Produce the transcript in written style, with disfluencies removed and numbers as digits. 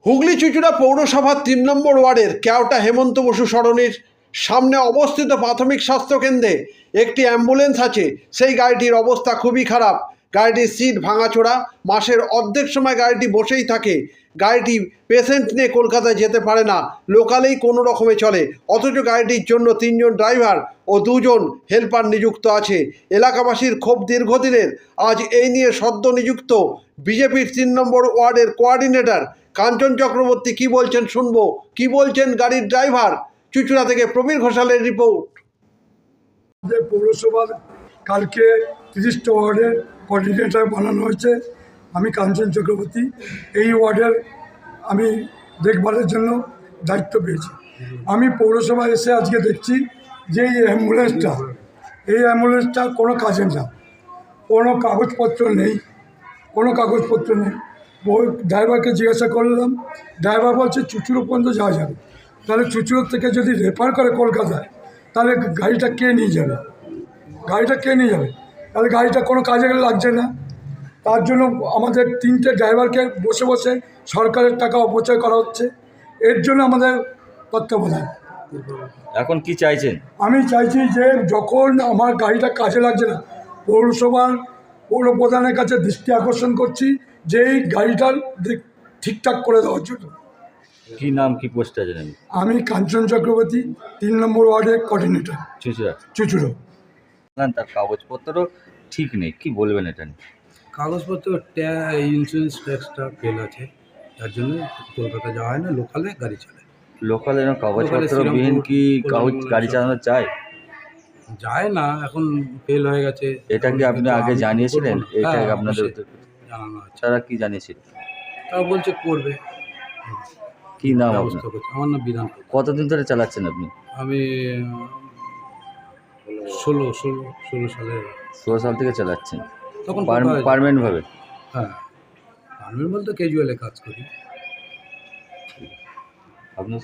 হুগলি চুঁচুড়া পৌরসভার ৩ নম্বর ওয়ার্ডের কেওটা হেমন্ত বসু সরণির সামনে অবস্থিত প্রাথমিক স্বাস্থ্যকেন্দ্রে একটি অ্যাম্বুলেন্স আছে। সেই গাড়িটির অবস্থা খুবই খারাপ। গাড়িটির সিট ভাঙাচোরা, মাসের অর্ধেক সময় গাড়িটি বসেই থাকে। গাড়িটি পেশেন্ট নিয়ে কলকাতায় যেতে পারে না, লোকালেই কোনো রকমে চলে। অথচ গাড়িটির জন্য ৩ জন ড্রাইভার ও 2 জন হেল্পার নিযুক্ত আছে। এলাকাবাসীর ক্ষোভ দীর্ঘদিনের। আজ এই নিয়ে সদ্য নিযুক্ত বিজেপির ৩ নম্বর ওয়ার্ডের কোঅর্ডিনেটর কাঞ্চন চক্রবর্তী কি বলছেন শুনবো। কি বলছেন গাড়ির ড্রাইভার? চুঁচুড়া থেকে প্রবীর ঘোষালের রিপোর্ট। আমাদের পৌরসভার কালকে 30টা ওয়ার্ডের কোঅর্ডিনেটর বানানো হয়েছে। আমি কাঞ্চন চক্রবর্তী, এই ওয়ার্ডের আমি দেখভালের জন্য দায়িত্ব পেয়েছি। আমি পৌরসভায় এসে আজকে দেখছি যে এই অ্যাম্বুলেন্সটা কোনো কাজের না, কোনো কাগজপত্র নেই, ড্রাইভারকে জিজ্ঞাসা করলাম, ড্রাইভার বলছে চুঁচুড়ো পর্যন্ত যাওয়া যাবে। তাহলে চুঁচুড়ো থেকে যদি রেফার করে কলকাতায়, তাহলে গাড়িটা কে নিয়ে যাবে? তাহলে গাড়িটা কোনো কাজে লাগছে না। তার জন্য আমাদের 3টে ড্রাইভারকে বসে বসে সরকারের টাকা অপচয় করা হচ্ছে। এর জন্য আমাদের তত্ত্বাবধান। এখন কি চাইছেন? আমি চাইছি যে যখন আমার গাড়িটা কাজে লাগছে না, পৌর প্রধানের কাছে দৃষ্টি আকর্ষণ করছি যে এই গাড়িটার ঠিকঠাক করে দেওয়ার জন্য। কি নাম, কি পোস্ট আছেন? আমি কাঞ্চন চক্রবর্তী, 3 নম্বর ওয়ার্ডের কোঅর্ডিনেটর, চুঁচুড়ো। তার কাগজপত্র ঠিক নেই, কি বলবেন এটা নিয়ে? কাগজপত্র ইন্স্যুরেন্স ট্যাক্সটা ফেল আছে, তার জন্য কলকাতা যাওয়া হয় না, লোকালে গাড়ি চালায়। লোকাল কাগজপত্র বিহীন কি গাড়ি চালানো চায়? যায় না, এখন ফেল হয়ে গেছে। এটা কি আপনি আগে জানিয়েছিলেন? এটা হ্যাঁ, আপনাদের জানানো আছে। তারা কি জানিয়েছিল? তারা বলছে করবে, কি নাম আপনার? ব্যবস্থা করছে। আমার নাম বিধান। কতদিন ধরে চালাচ্ছেন আপনি? আমি 16 সালে 16 সাল থেকে চালাচ্ছেন তখন পার্মানেন্ট ভাবে? হ্যাঁ, আমি বলতে ক্যাজুয়ালে কাজ করি। আপনার